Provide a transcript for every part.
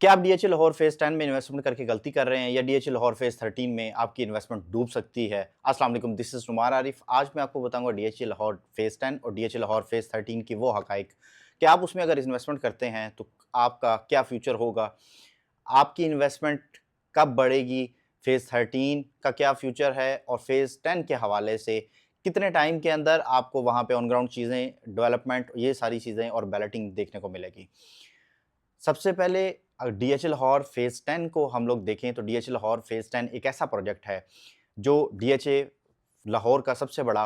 क्या आप DHA Lahore phase 10 में इन्वेस्टमेंट करके गलती कर रहे हैं या डीएचए लाहौर फेज़ 13 में आपकी इन्वेस्टमेंट डूब सकती है? अस्सलाम वालेकुम, दिस इज़ नुमान आरिफ। आज मैं आपको बताऊँगा डीएचए लाहौर फेज़ 10 और डीएचए लाहौर फेज़ 13 की वो हक़ाइक़ कि आप उसमें अगर इन्वेस्टमेंट करते हैं तो आपका क्या फ्यूचर होगा? आपकी इन्वेस्टमेंट कब बढ़ेगी? फेज़ 13 का क्या फ्यूचर है? और फेज़ 10 के हवाले से कितने टाइम के अंदर आपको वहाँ पे ऑन ग्राउंड चीज़ें, डेवलपमेंट ये सारी चीज़ें और बैलेटिंग देखने को मिलेगी? सबसे पहले डीएचए लाहौर फेज़ 10 को हम लोग देखें तो डीएचए लाहौर फेज़ 10 एक ऐसा प्रोजेक्ट है जो डीएचए लाहौर का सबसे बड़ा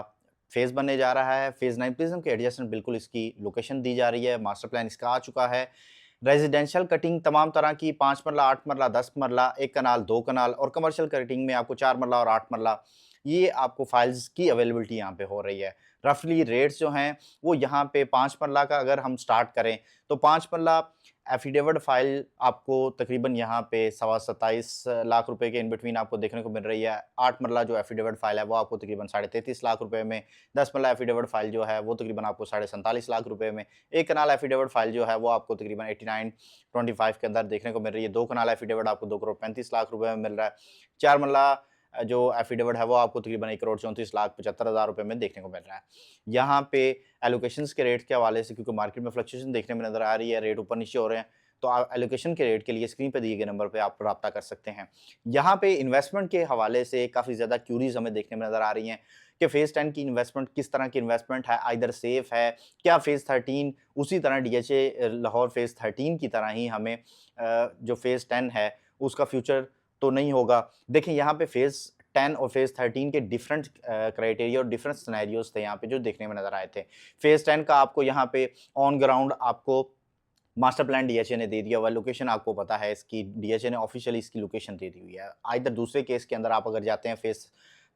फेज़ बनने जा रहा है। फेज़ 9 प्रिज़्म के एडजेसेंट बिल्कुल इसकी लोकेशन दी जा रही है, मास्टर प्लान इसका आ चुका है। रेज़िडेंशियल कटिंग तमाम तरह की 5 मरला, 8 मरला, 10 मरला, 1 कनाल, 2 कनाल और कमर्शियल कटिंग में आपको 4 मरला और 8 मरला, ये आपको फाइल्स की अवेलेबिलिटी यहाँ पे हो रही है। रफ़ली रेट्स जो हैं वो यहाँ पे 5 मरला का अगर हम स्टार्ट करें तो 5 मरला एफिडेविट फ़ाइल आपको तकरीबन यहाँ पे सवा 27 लाख रुपए के इन बिटवीन आपको देखने को मिल रही है। 8 मरला जो एफिडेविट फ़ाइल है वो आपको तकरीबन साढ़े 33 लाख रुपए में, 10 मरला एफिडेविट फ़ाइल जो है वो तकरीबन आपको साढ़े 47 लाख रुपए में, 1 कनाल एफिडेविट फ़ाइल जो है वो आपको तकरीबन 89.25 के अंदर देखने को मिल रही है। 2 कनाल एफिडेविट आपको 2 करोड़ 35 लाख रुपए में मिल रहा है। 4 मरला जो एफिडेविट है वो आपको तकरीबन 1 करोड़ 34 लाख 75 हज़ार रुपए में देखने को मिल रहा है। यहाँ पे एलोकेशंस के रेट के हवाले से क्योंकि मार्केट में फ्लक्चुएशन देखने में नज़र आ रही है, रेट ऊपर-नीचे हो रहे हैं, तो एलोकेशन के रेट के लिए स्क्रीन पे दिए गए नंबर पे आप राब्ता कर सकते हैं। यहाँ पे इन्वेस्टमेंट के हवाले से काफ़ी ज़्यादा क्यूरीज़ हमें देखने में नज़र आ रही हैं कि फेज़ 10 की इन्वेस्टमेंट किस तरह की इन्वेस्टमेंट है, आइदर सेफ है, क्या फेज़ 13 उसी तरह डीएचए लाहौर फेज़ 13 की तरह ही हमें जो फेज़ 10 है उसका फ्यूचर तो नहीं होगा। देखिए यहाँ पे फेज़ 10 और फेज़ 13 के डिफरेंट क्राइटेरिया और डिफरेंट सिनेरियोज़ थे यहाँ पे जो देखने में नज़र आए थे। फेज़ 10 का आपको यहाँ पे ऑन ग्राउंड आपको मास्टर प्लान डीएचए ने दे दिया हुआ है, लोकेशन आपको पता है इसकी, डीएचए ने ऑफ़िशियली इसकी लोकेशन दे दी हुई है। आइदर दूसरे केस के अंदर आप अगर जाते हैं फेज़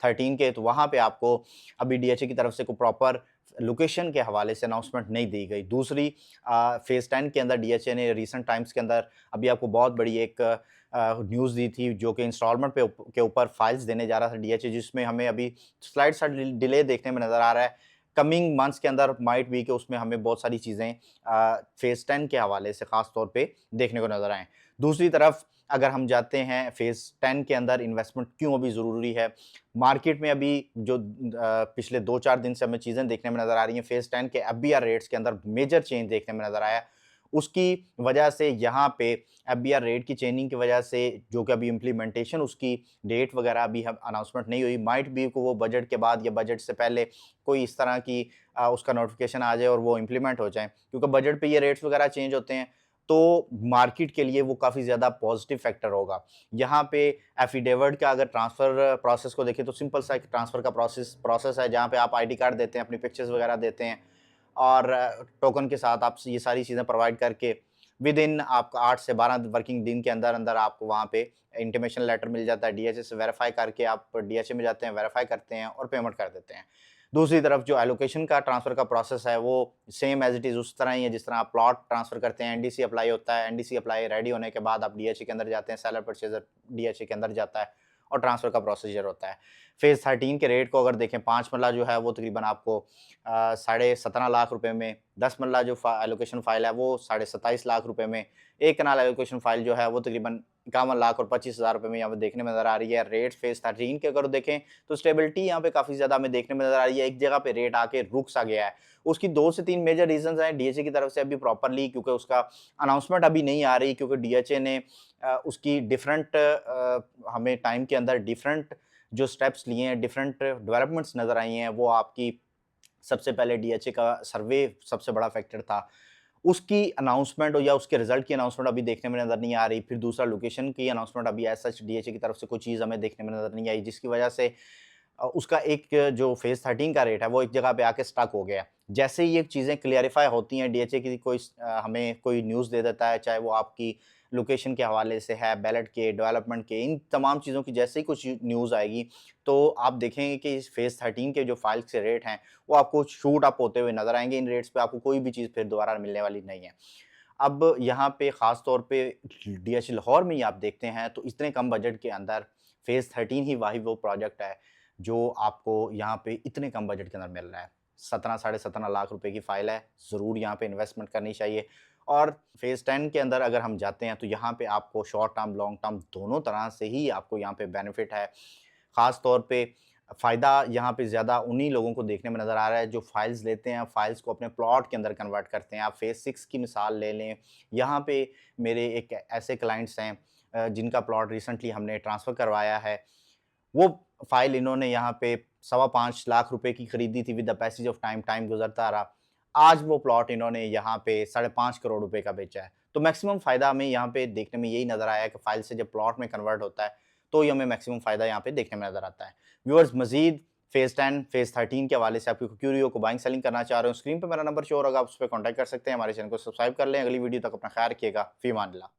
13 के तो वहाँ पे आपको अभी डीएचए की तरफ से कोई प्रॉपर लोकेशन के हवाले से अनाउंसमेंट नहीं दी गई। दूसरी फेज़ 10 के अंदर डीएचए ने रिसेंट टाइम्स के अंदर अभी आपको बहुत बड़ी एक न्यूज़ दी थी जो कि इंस्टॉलमेंट के ऊपर फाइल्स देने जा रहा था डीएचए, जिसमें हमें अभी स्लाइड सा डिले देखने में नज़र आ रहा है। कमिंग मंथ्स के अंदर माइट बी कि उसमें हमें बहुत सारी चीज़ें फेज़ 10 के हवाले से ख़ास तौर पे देखने को नज़र आएँ। दूसरी तरफ अगर हम जाते हैं फेज़ 10 के अंदर इन्वेस्टमेंट क्यों अभी ज़रूरी है? मार्केट में अभी जो पिछले 2-4 दिन से हमें चीज़ें देखने में नज़र आ रही हैं, फेज़ 10 के एफबीआर रेट्स के अंदर मेजर चेंज देखने में नज़र आया है। उसकी वजह से यहाँ पे एफबीआर रेट की चेंजिंग की वजह से जो कि अभी इम्प्लीमेंटेशन उसकी डेट वगैरह अभी हम अनाउंसमेंट नहीं हुई, माइट बी को वो बजट के बाद या बजट से पहले कोई इस तरह की उसका नोटिफिकेशन आ जाए और वो इम्प्लीमेंट हो जाए, क्योंकि बजट पे ये रेट्स वगैरह चेंज होते हैं तो मार्केट के लिए वो काफ़ी ज़्यादा पॉजिटिव फैक्टर होगा। यहाँ पे एफिडेविट का अगर ट्रांसफ़र प्रोसेस को देखें तो सिंपल सा एक ट्रांसफ़र का प्रोसेस है जहाँ पे आप आईडी कार्ड देते हैं, अपनी पिक्चर्स वगैरह देते हैं और टोकन के साथ आप ये सारी चीज़ें प्रोवाइड करके विद इन आपका 8 से 12 वर्किंग दिन के अंदर-अंदर आपको वहाँ पे इंटीमेशन लेटर मिल जाता है। डीएचए से वेरीफ़ाई करके आप डीएचए में जाते हैं, वेरीफ़ाई करते हैं और पेमेंट कर देते हैं। दूसरी तरफ जो एलोकेशन का ट्रांसफ़र का प्रोसेस है वो सेम एज़ इट इज़ उस तरह ही है जिस तरह आप प्लॉट ट्रांसफ़र करते हैं, एनडीसी अप्लाई होता है, एनडीसी अप्लाई रेडी होने के बाद आप डीएचए के अंदर जाते हैं, सेलर परचेज़र डीएचए के अंदर जाता है और ट्रांसफ़र का प्रोसीजर होता है। फेज़ 13 के रेट को अगर देखें 5 मरला जो है वो तकरीबन आपको साढ़े 17 लाख रुपए में, 10 मरला जो एलोकेशन फ़ाइल है वो साढ़े 27 लाख रुपए में, 1 कनाल एलोकेशन फ़ाइल जो है वो तकरीबन 51 लाख और 25 हज़ार रुपए में यहाँ पे देखने में नज़र आ रही है। रेट फेज़ 13 के अगर देखें तो स्टेबिलिटी यहाँ पे काफ़ी ज़्यादा हमें देखने में नज़र आ रही है। एक जगह पे रेट आके रुक सा गया है। उसकी 2 से 3 मेजर रीज़न्स हैं डीएचए की तरफ से अभी प्रॉपरली क्योंकि उसका अनाउंसमेंट अभी नहीं आ रही क्योंकि डीएचए ने उसकी डिफरेंट हमें टाइम के अंदर डिफरेंट जो स्टेप्स लिए हैं, डिफरेंट डेवलपमेंट्स नज़र आई हैं, वो आपकी सबसे पहले डीएचए का सर्वे सबसे बड़ा फैक्टर था। उसकी अनाउंसमेंट या उसके रिज़ल्ट की अनाउंसमेंट अभी देखने में नज़र नहीं आ रही। फिर दूसरा लोकेशन की अनाउंसमेंट अभी एज़ सच डीएचए की तरफ से कोई चीज़ हमें देखने में नज़र नहीं आई, जिसकी वजह से उसका एक जो फेज़ 13 का रेट है, वो एक जगह पे आके स्टक हो गया। जैसे ही ये चीज़ें क्लियरिफ़ाई होती हैं, डीएचए की कोई हमें कोई न्यूज़ दे देता है, चाहे वो आपकी लोकेशन के हवाले से है, बैलेट के, डेवलपमेंट के, इन तमाम चीज़ों की जैसे ही कुछ न्यूज़ आएगी, तो आप देखेंगे कि इस फेज़ 13 के जो फाइल्स के रेट हैं, वो आपको शूट अप होते हुए नज़र आएँगे। इन रेट्स पे आपको कोई भी चीज़ फिर दोबारा मिलने वाली नहीं है। अब यहाँ पे ख़ास तौर पे डीएचए लाहौर में ही आप देखते हैं, तो इतने कम बजट के अंदर फेज़ 13 ही वाही वो प्रोजेक्ट है जो आपको यहाँ पे इतने कम बजट के अंदर मिल रहा है। 17 साढ़े 17 लाख रुपए की फ़ाइल है, ज़रूर यहाँ पे इन्वेस्टमेंट करनी चाहिए और फेज़ 10 के अंदर अगर हम जाते हैं तो यहाँ पे आपको शॉर्ट टर्म, लॉन्ग टर्म दोनों तरह से ही आपको यहाँ पे बेनिफिट है। ख़ास तौर पे फ़ायदा यहाँ पे ज़्यादा उन्हीं लोगों को देखने में नज़र आ रहा है जो फाइल्स लेते हैं, फाइल्स को अपने प्लॉट के अंदर कन्वर्ट करते हैं। आप फेज़ 6 की मिसाल ले लें, यहाँ पे मेरे एक ऐसे क्लाइंट्स हैं जिनका प्लॉट रिसेंटली हमने ट्रांसफ़र करवाया है। वो फ़ाइल इन्होंने यहाँ पे सवा 5 लाख रुपए की खरीदी थी with the passage of time, time गुज़रता रहा। आज वो प्लॉट इन्होंने यहाँ पे साढ़े 5 करोड़ रुपए का बेचा है। तो मैक्सिमम फ़ायदा हमें यहाँ पे देखने में यही नज़र आया है कि फ़ाइल से जब प्लॉट में कन्वर्ट होता है, तो ये हमें मैक्सिमम फ़ायदा यहाँ पे देखने में नज़र आता है। व्यूअर्स मज़ीद फ़ेज़ 10, फ़ेज़ 13 के हवाले से आपकी कोई क्यूरी हो, को बाइंग सेलिंग करना चाह रहे हो, स्क्रीन पे मेरा नंबर शो होगा, आप उस पे कॉन्टैक्ट कर सकते हैं। हमारे चैनल को सब्सक्राइब कर लें। अगली वीडियो तक अपना ख़्याल रखिएगा। फ़ी अमान अल्लाह।